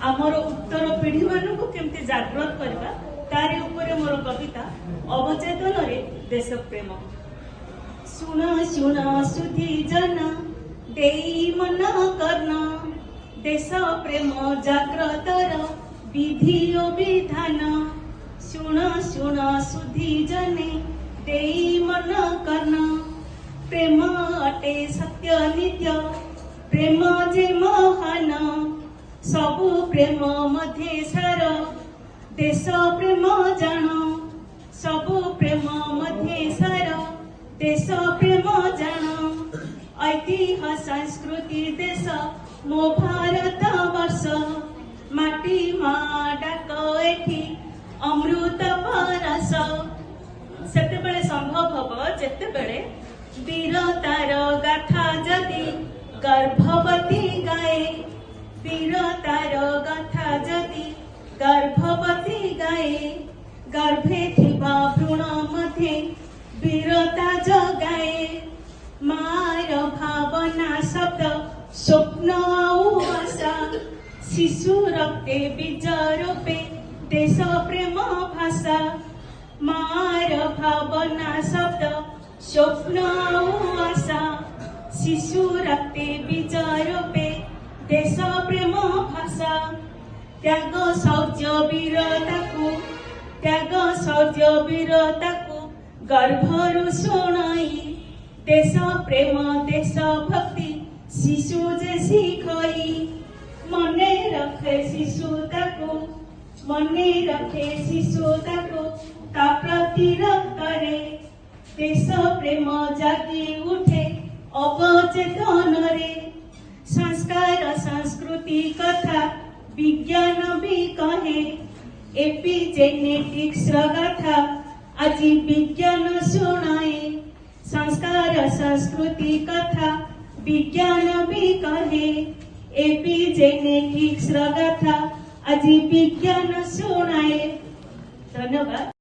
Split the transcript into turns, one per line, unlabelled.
आमर उत्तर पीढ़ी मान को केमती जागृत करवा तारी उपरे मोर कविता अवचेतन रे देश प्रेम। सुन सुन सुधी जन देई मन कर्ण देश प्रेम जाग्रतर विधि ओ विधान। सुन सुन सुधी जने देई मन कर्ण प्रेम अटे सत्य नित्य प्रेम जे महान सबु प्रेम मध्ये सार देश प्रेम जान सबु प्रेम मध्ये सार देश प्रेम जान। ऐतिह्य संस्कृति देश मो भारत वर्ष माटी मा डाक एठी अमृत परस। सेतेबेले संभव हब जेतेबेले वीरतार गाथा जदि गर्भवती गाए वीरतार गाथा जदि गर्भवती गाए गर्भे थिबा भ्रूण मध्ये वीरता जगाए। मार भावना शब्द स्वप्न आउ आशा शिशु रक्ते बीज रूपे देश प्रेम भाषा। मार भावना शब्द स्वप्न आउ आशा शिशु रक्ते बीज रूपे देश प्रेम भाषा। त्याग शौर्य वीरताकू त्याग शौर्य वीरताकू गर्भरु शुणाई देश प्रेम देश भक्ति शिशु जे शिखई। मने रखे शिशु ताकू मने रखे शिशु ताकू ता प्रति रक्तरे देश प्रेम जागी उठे अवचेतन रे। संस्कार संस्कृति कथा विज्ञान भी कहे एपिजेनेटिक्स गाथा आज विज्ञान शुणाए। संस्कार संस्कृति कथा विज्ञान भी कहे एपिजेनेटिक्स गाथा आज विज्ञान शुणाए। धन्यवाद।